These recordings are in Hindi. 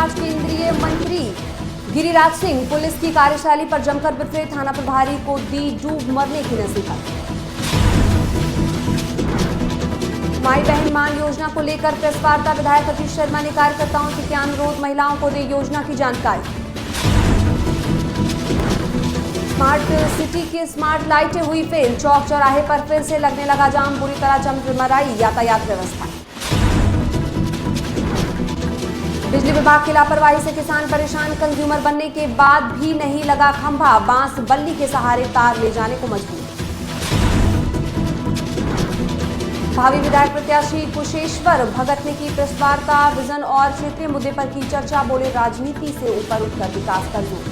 आज केंद्रीय मंत्री गिरिराज सिंह पुलिस की कार्यशैली पर जमकर बिफरे, थाना प्रभारी को दी डूब मरने की नसीहत। माई बहन मान योजना को लेकर प्रेस वार्ता, विधायक अजीत शर्मा ने कार्यकर्ताओं से किया अनुरोध, महिलाओं को दे योजना की जानकारी। स्मार्ट सिटी की स्मार्ट लाइटें हुई फेल, चौक चौराहे पर फिर से लगने लगा जाम, बुरी तरह चमचमाई यातायात व्यवस्था। बिजली विभाग की लापरवाही से किसान परेशान, कंज्यूमर बनने के बाद भी नहीं लगा खंभा, बांस बल्ली के सहारे तार ले जाने को मजबूर। भावी विधायक प्रत्याशी कुशेश्वर भगत ने की प्रेस वार्ता, विजन और क्षेत्रीय मुद्दे पर की चर्चा, बोले राजनीति से ऊपर उठकर विकास कर जोर।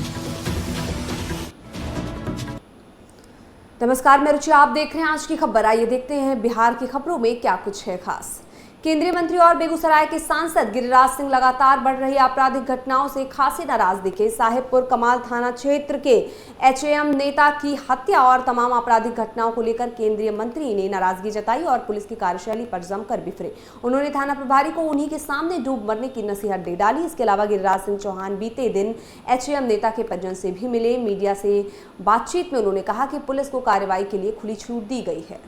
नमस्कार, मैं रुचि, आप देख रहे हैं आज की खबर। आइए देखते हैं बिहार की खबरों में क्या कुछ है खास। केंद्रीय मंत्री और बेगूसराय के सांसद गिरिराज सिंह लगातार बढ़ रही आपराधिक घटनाओं से खासे नाराज दिखे। साहेबपुर कमाल थाना क्षेत्र के एचएएम नेता की हत्या और तमाम आपराधिक घटनाओं को लेकर केंद्रीय मंत्री ने नाराजगी जताई और पुलिस की कार्यशैली पर जमकर बिफरे। उन्होंने थाना प्रभारी को उन्हीं के सामने डूब मरने की नसीहत दे डाली। इसके अलावा गिरिराज सिंह चौहान बीते दिन एचएएम नेता के परिजन से भी मिले। मीडिया से बातचीत में उन्होंने कहा कि पुलिस को कार्रवाई के लिए खुली छूट दी गई है।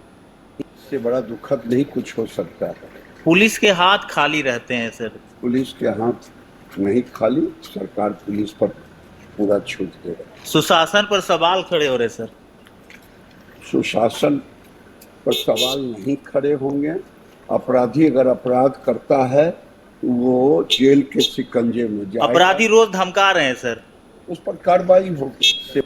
इससे बड़ा दुखद नहीं कुछ हो सकता है। पुलिस के हाथ खाली रहते हैं सर। पुलिस के हाथ नहीं खाली, सरकार पुलिस पर पूरा छूट दे रही है। सुशासन पर सवाल खड़े हो रहे सर। सुशासन पर सवाल नहीं खड़े होंगे। अपराधी अगर अपराध करता है वो जेल के शिकंजे में जाएगा। अपराधी रोज धमका रहे हैं सर, उस पर कार्रवाई होगी।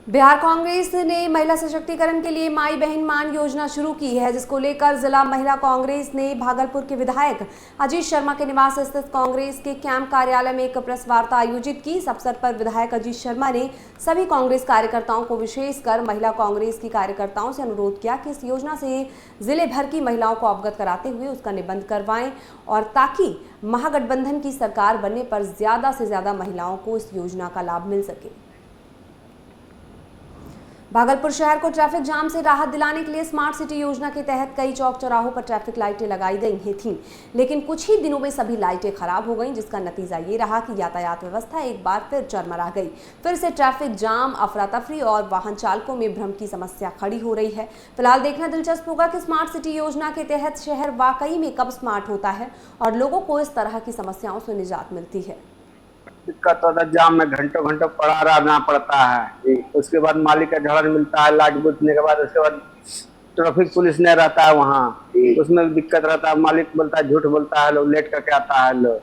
बिहार कांग्रेस ने महिला सशक्तिकरण के लिए माई बहन मान योजना शुरू की है, जिसको लेकर जिला महिला कांग्रेस ने भागलपुर के विधायक अजीत शर्मा के निवास स्थित कांग्रेस के कैंप कार्यालय में एक प्रेस वार्ता आयोजित की। इस अवसर पर विधायक अजीत शर्मा ने सभी कांग्रेस कार्यकर्ताओं को, विशेषकर महिला कांग्रेस की कार्यकर्ताओं से अनुरोध किया कि इस योजना से जिले भर की महिलाओं को अवगत कराते हुए उसका निबंध करवाएं और ताकि महागठबंधन की सरकार बनने पर ज्यादा से ज्यादा महिलाओं को इस योजना का लाभ मिल सके। भागलपुर शहर को ट्रैफिक जाम से राहत दिलाने के लिए स्मार्ट सिटी योजना के तहत कई चौक चौराहों पर ट्रैफिक लाइटें लगाई गई थीं, लेकिन कुछ ही दिनों में सभी लाइटें खराब हो गईं, जिसका नतीजा ये रहा कि यातायात व्यवस्था एक बार फिर चरमरा गई। फिर से ट्रैफिक जाम, अफरा तफरी और वाहन चालकों में भ्रम की समस्या खड़ी हो रही है। फिलहाल देखना दिलचस्प होगा कि स्मार्ट सिटी योजना के तहत शहर वाकई में कब स्मार्ट होता है और लोगों को इस तरह की समस्याओं से निजात मिलती है। दिक्कत होता है, जाम में घंटों घंटों पड़ा रहना पड़ता है। उसके बाद मालिक का झड़न मिलता है, लाइट बुझने के बाद उसके बाद ट्रैफिक पुलिस नहीं रहता है वहाँ, उसमें भी दिक्कत रहता है। मालिक बोलता है, झूठ बोलता है, लोग लेट करके आता है। लोग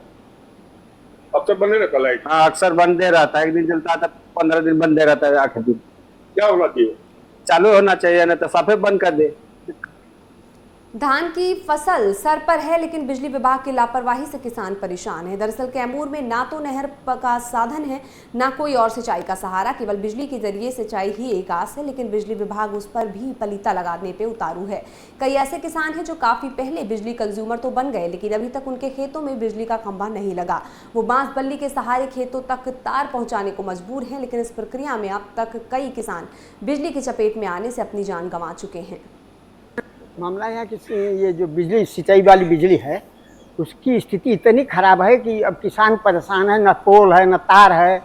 अक्सर बंदे रहता लाइट। हाँ, अक्सर बंदे रहता है। एक दिन चलता है, 15 दिन बंदे रहता है। 8 दिन क्या होना चाहिए? चालू होना चाहिए, नहीं तो साफे बंद कर दे। धान की फसल सर पर है, लेकिन बिजली विभाग की लापरवाही से किसान परेशान है। दरअसल कैमूर में ना तो नहर का साधन है, ना कोई और सिंचाई का सहारा, केवल बिजली के जरिए सिंचाई ही एक आस है, लेकिन बिजली विभाग उस पर भी पलीता लगाने पे उतारू है। कई ऐसे किसान हैं जो काफी पहले बिजली कंज्यूमर तो बन गए, लेकिन अभी तक उनके खेतों में बिजली का खंभा नहीं लगा। वो बांस बल्ली के सहारे खेतों तक तार पहुंचाने को मजबूर हैं, लेकिन इस प्रक्रिया में अब तक कई किसान बिजली की चपेट में आने से अपनी जान गंवा चुके हैं। मामला यह है कि ये जो बिजली सिंचाई वाली बिजली है उसकी स्थिति इतनी खराब है कि अब किसान परेशान है, न पोल है न तार है।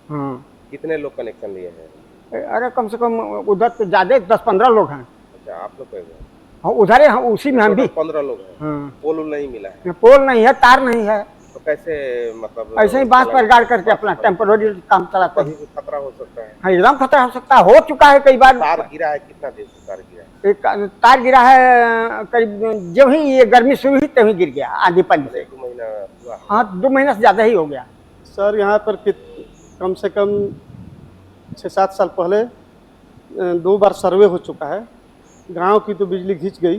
हाँ, कितने लोग कनेक्शन लिए हैं? अरे कम से कम उधर तो ज़्यादा 10-15 लोग हैं। अच्छा, आप लोग कैसे? हाँ, उधर है, उसी में हम भी 15 लोग हैं। हाँ। पोल नहीं मिला है? पोल नहीं है, तार नहीं है, तो कैसे मतलब ऐसे ही बांस पर गाड़ करके अपना टेम्पोररी काम चलाते हैं। खतरा हो सकता है? हाँ, एकदम खतरा हो सकता है, हो चुका है कई बार। तार गिरा है? कितना देर से तार गिरा है? एक तार गिरा है करीब जब ही ये गर्मी शुरू हुई तभी गिर गया, आधी पंज से। 2 महीना हुआ? हाँ, 2 महीने से ज़्यादा ही हो गया। सर यहाँ पर कम से कम 6-7 साल पहले 2 बार सर्वे हो चुका है। गांव की तो बिजली खींच गई,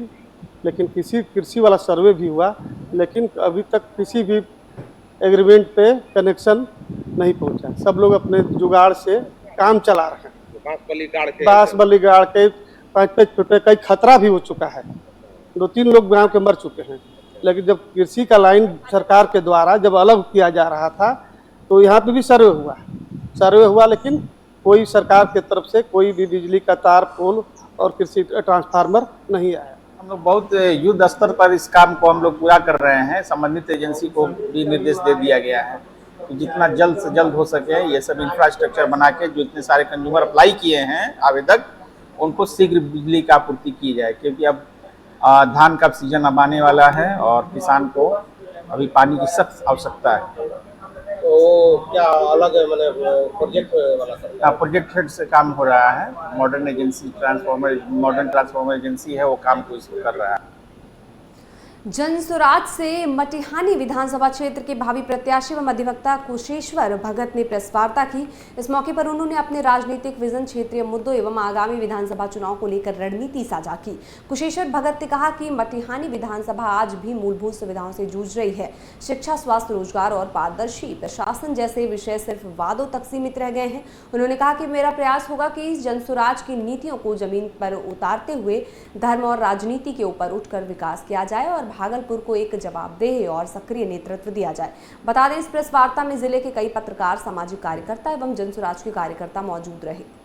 लेकिन किसी कृषि वाला सर्वे भी हुआ, लेकिन अभी तक किसी भी एग्रीमेंट पे कनेक्शन नहीं पहुंचा। सब लोग अपने जुगाड़ से काम चला रहे हैं। बांस बल्ली गाड़ के 5-5 फुट, कई खतरा भी हो चुका है। 2-3 लोग गांव के मर चुके हैं। लेकिन जब कृषि का लाइन सरकार के द्वारा जब अलग किया जा रहा था तो यहाँ पे भी सर्वे हुआ, लेकिन कोई सरकार की तरफ से कोई भी बिजली का तार, पोल और कृषि ट्रांसफार्मर नहीं आया। हम लोग बहुत युद्ध स्तर पर इस काम को हम लोग पूरा कर रहे हैं। संबंधित एजेंसी को भी निर्देश दे दिया गया है कि जितना जल्द से जल्द हो सके ये सब इंफ्रास्ट्रक्चर बना के जो इतने सारे कंज्यूमर अप्लाई किए हैं आवेदक, उनको शीघ्र बिजली का आपूर्ति की जाए, क्योंकि अब धान का सीजन अब आने वाला है और किसान को अभी पानी की सख्त आवश्यकता है। तो क्या अलग प्रोजेक्ट वाला प्रोजेक्ट हेड से काम हो रहा है। मॉडर्न ट्रांसफॉर्मर एजेंसी है, वो काम को इसको कर रहा है। जनसुराज से मटिहानी विधानसभा क्षेत्र के भावी प्रत्याशी व अधिवक्ता कुशेश्वर भगत ने प्रेस वार्ता की। इस मौके पर उन्होंने अपने राजनीतिक विजन, क्षेत्रीय मुद्दों एवं आगामी विधानसभा चुनाव को लेकर रणनीति साझा की। कुशेश्वर भगत ने कहा कि मटिहानी विधानसभा आज भी मूलभूत सुविधाओं से जूझ रही है। शिक्षा, स्वास्थ्य, रोजगार और पारदर्शी प्रशासन जैसे विषय सिर्फ वादों तक सीमित रह गए हैं। उन्होंने कहा कि मेरा प्रयास होगा कि जनसुराज की नीतियों को जमीन पर उतारते हुए धर्म और राजनीति के ऊपर उठकर विकास किया जाए और भागलपुर को एक जवाबदेह और सक्रिय नेतृत्व दिया जाए। बता दें, इस प्रेस वार्ता में जिले के कई पत्रकार, सामाजिक कार्यकर्ता एवं जनसुराज के कार्यकर्ता मौजूद रहे।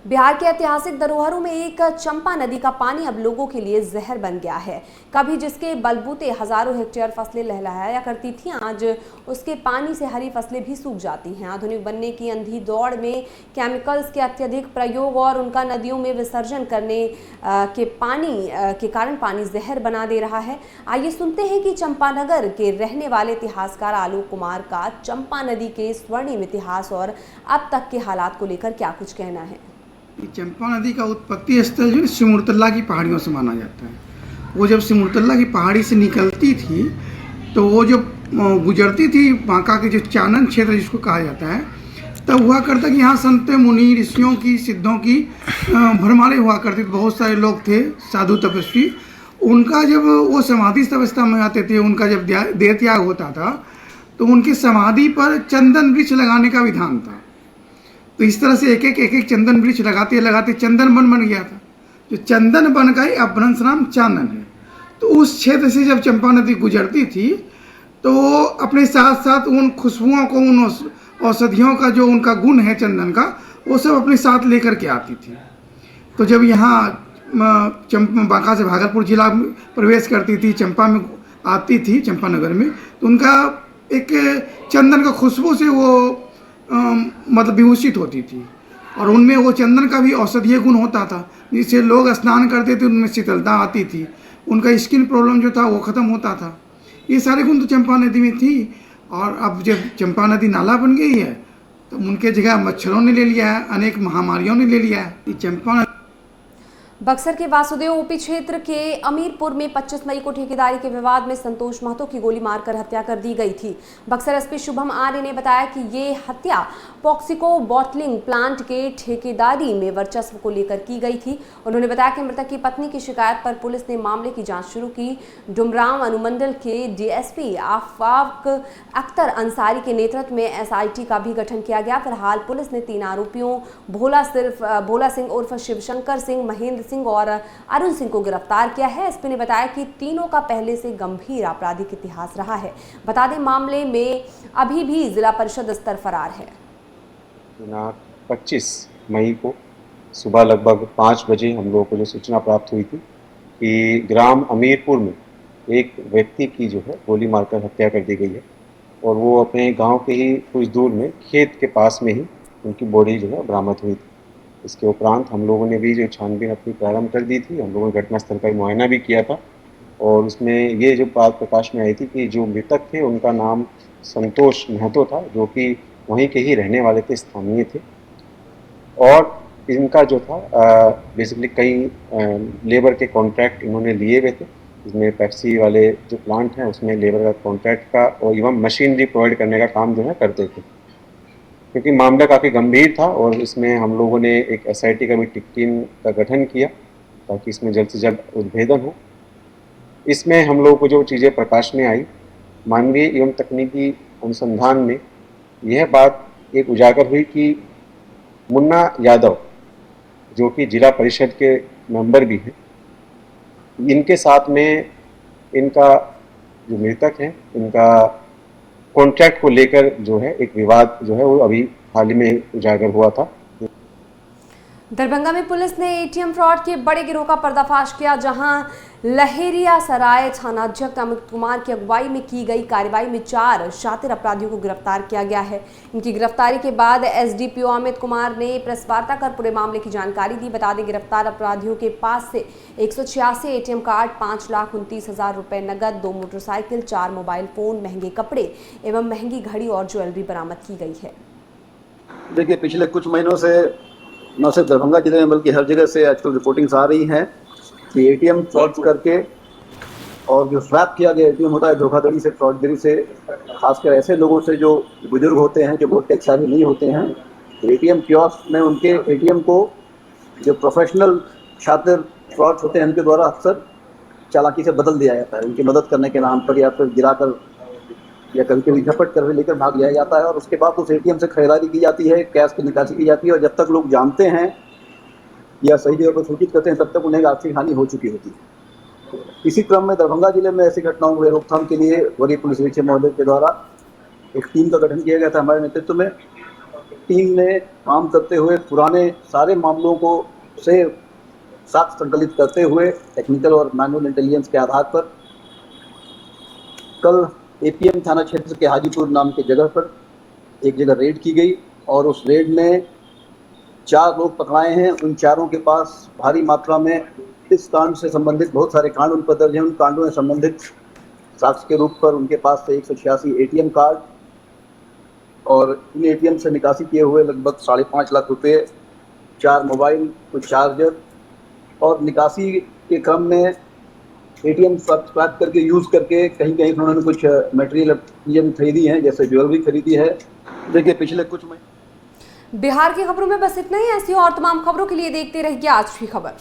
बिहार के ऐतिहासिक धरोहरों में एक चंपा नदी का पानी अब लोगों के लिए जहर बन गया है। कभी जिसके बलबूते हजारों हेक्टेयर फसलें लहलहाया करती थीं, आज उसके पानी से हरी फसलें भी सूख जाती हैं। आधुनिक बनने की अंधी दौड़ में केमिकल्स के अत्यधिक प्रयोग और उनका नदियों में विसर्जन करने के कारण पानी जहर बना दे रहा है। आइए सुनते हैं कि चंपानगर के रहने वाले इतिहासकार आलोक कुमार का चंपा नदी के स्वर्णिम इतिहास और अब तक के हालात को लेकर क्या कुछ कहना है। चंपा नदी का उत्पत्ति स्थल जो है सिमुरतल्ला की पहाड़ियों से माना जाता है। वो जब सिमुरतल्ला की पहाड़ी से निकलती थी तो वो जो गुजरती थी बांका के जो चानन क्षेत्र जिसको कहा जाता है, तब हुआ करता कि यहाँ संत मुनि ऋषियों की, सिद्धों की भरमारे हुआ करते थे। बहुत सारे लोग थे साधु तपस्वी। उनका जब वो समाधि अवस्था में आते थे, उनका जब देह त्याग होता था तो उनकी समाधि पर चंदन वृक्ष लगाने का विधान था। तो इस तरह से एक एक चंदन वृक्ष लगाते लगाते चंदन बन गया था। जो चंदन बन गए अपभ्रंश नाम चानन है। तो उस क्षेत्र से जब चंपा नदी गुजरती थी तो अपने साथ साथ उन खुशबुओं को, उन औषधियों का जो उनका गुण है चंदन का, वो सब अपने साथ लेकर के आती थी। तो जब यहाँ बांका से भागलपुर जिला में प्रवेश करती थी, चंपा में आती थी, चंपानगर में, तो उनका एक चंदन का खुशबू से वो मतलब विभूषित होती थी और उनमें वो चंदन का भी औषधीय गुण होता था, जिससे लोग स्नान करते थे, उनमें शीतलता आती थी, उनका स्किन प्रॉब्लम जो था वो ख़त्म होता था। ये सारे गुण तो चंपा नदी में थी। और अब जब चंपा नदी नाला बन गई है तो उनके जगह मच्छरों ने ले लिया है, अनेक महामारियों ने ले लिया है। चंपा बक्सर के वासुदेव ओपी क्षेत्र के अमीरपुर में 25 मई को ठेकेदारी के विवाद में संतोष महतो की गोली मारकर हत्या कर दी गई थी। बक्सर एसपी शुभम आर्य ने बताया कि ये हत्या पॉक्सिको बॉटलिंग प्लांट के ठेकेदारी में वर्चस्व को लेकर की गई थी। उन्होंने बताया कि मृतक की पत्नी की शिकायत पर पुलिस ने मामले की जांच शुरू की। डुमरांव अनुमंडल के डीएसपी आफाक अख्तर अंसारी के नेतृत्व में एसआईटी का भी गठन किया गया। फिलहाल पुलिस ने 3 आरोपियों भोला सिंह उर्फ शिवशंकर सिंह, महेंद्र सिंह और अरुण सिंह को गिरफ्तार किया है। एसपी ने बताया कि तीनों का पहले से गंभीर आपराधिक इतिहास रहा है। बता दें, मामले में अभी भी जिला परिषद स्तर फरार है। 25 मई को सुबह लगभग 5 बजे हम लोगों को जो सूचना प्राप्त हुई थी कि ग्राम अमीरपुर में एक व्यक्ति की जो है गोली मारकर हत्या कर दी गई है और वो अपने गांव के ही कुछ दूर में खेत के पास में ही उनकी बॉडी जो है बरामद हुई थी। इसके उपरांत हम लोगों ने भी जो छानबीन अपनी प्रारंभ कर दी थी। हम लोगों ने घटनास्थल का मुआयना भी किया था और उसमें ये जो बात प्रकाश में आई थी कि जो मृतक थे उनका नाम संतोष महतो था, जो कि वहीं के ही रहने वाले थे, स्थानीय थे। और इनका जो था बेसिकली कई लेबर के कॉन्ट्रैक्ट इन्होंने लिए हुए थे। इसमें पेप्सी वाले जो प्लांट हैं उसमें लेबर का कॉन्ट्रैक्ट का और एवं मशीनरी प्रोवाइड करने का काम जो है करते थे। क्योंकि मामला काफ़ी गंभीर था और इसमें हम लोगों ने एक एसआईटी का भी टीम का गठन किया ताकि इसमें जल्द से जल्द उद्भेदन हो। इसमें हम लोगों को जो चीज़ें प्रकाश में आई, मानवीय एवं तकनीकी अनुसंधान में यह बात एक उजागर हुई कि मुन्ना यादव जो कि जिला परिषद के मेंबर भी हैं, इनके साथ में इनका जो मृतक है इनका कॉन्ट्रैक्ट को लेकर जो है एक विवाद जो है वो अभी हाल ही में उजागर हुआ था। दरभंगा में पुलिस ने एटीएम फ्रॉड के बड़े गिरोह का पर्दाफाश किया, जहां लहेरिया सराय थानाध्यक्ष अमित कुमार की अगुवाई में की गई कार्रवाई में 4 शातिर अपराधियों को गिरफ्तार किया गया है। इनकी गिरफ्तारी के बाद एसडीपीओ अमित कुमार ने प्रेस वार्ता कर पूरे मामले की जानकारी दी। बता दें, गिरफ्तार अपराधियों के पास से 186 एटीएम कार्ड, 5,29,000 रुपए नकद, 2 मोटरसाइकिल, 4 मोबाइल फोन, महंगे कपड़े एवं महंगी घड़ी और ज्वेलरी बरामद की गई है। देखिए, पिछले कुछ महीनों से न सिर्फ दरभंगा जिले में बल्कि हर जगह से आजकल रिपोर्टिंग्स आ रही हैं कि एटीएम फ्रॉड करके और जो स्वैप किया गया एटीएम होता है, धोखाधड़ी से, फ्रॉडगिरी से, खासकर ऐसे लोगों से जो बुजुर्ग होते हैं, जो बहुत टेक सेवी नहीं होते हैं, एटीएम कियोस्क में उनके एटीएम को जो प्रोफेशनल शातिर फ्रॉड होते हैं उनके द्वारा अक्सर चालाकी से बदल दिया जाता है। उनकी मदद करने के नाम पर या फिर गिराकर या कभी कभी झपट कर लेकर भाग लिया जाता है और उसके बाद उस एटीएम से खरीदारी की जाती है, कैश की निकासी की जाती है और जब तक लोग जानते हैं या सही जगह पर सूचित करते हैं तब तक उन्हें आर्थिक हानि हो चुकी होती है। इसी क्रम में दरभंगा जिले में ऐसी घटनाओं की रोकथाम के लिए वरीय पुलिस अधीक्षक महोदय के द्वारा एक टीम का गठन किया गया था हमारे नेतृत्व में। टीम ने काम करते हुए पुराने सारे मामलों को से साक्ष्य संकलित करते हुए टेक्निकल और मैनुअल इंटेलिजेंस के आधार पर कल एपीएम थाना क्षेत्र के हाजीपुर नाम के जगह पर एक जगह रेड की गई और उस रेड में 4 लोग पकड़ाए हैं। उन चारों के पास भारी मात्रा में इस कांड से संबंधित बहुत सारे कांड उन पर दर्ज हैं। उन कांडों से संबंधित साक्ष्य के रूप पर उनके पास से 186 एटीएम कार्ड और इन एटीएम से निकासी किए हुए लगभग 5.5 लाख रुपए, 4 मोबाइल, कुछ चार्जर और निकासी के क्रम में एटीएम स्वैप करके यूज़ करके कहीं कहीं उन्होंने कुछ मटेरियल खरीदी हैं, जैसे ज्वेलरी खरीदी है। देखिए, पिछले कुछ महीने बिहार की खबरों में बस इतना ही। ऐसी और तमाम खबरों के लिए देखते रहिए आज की खबर।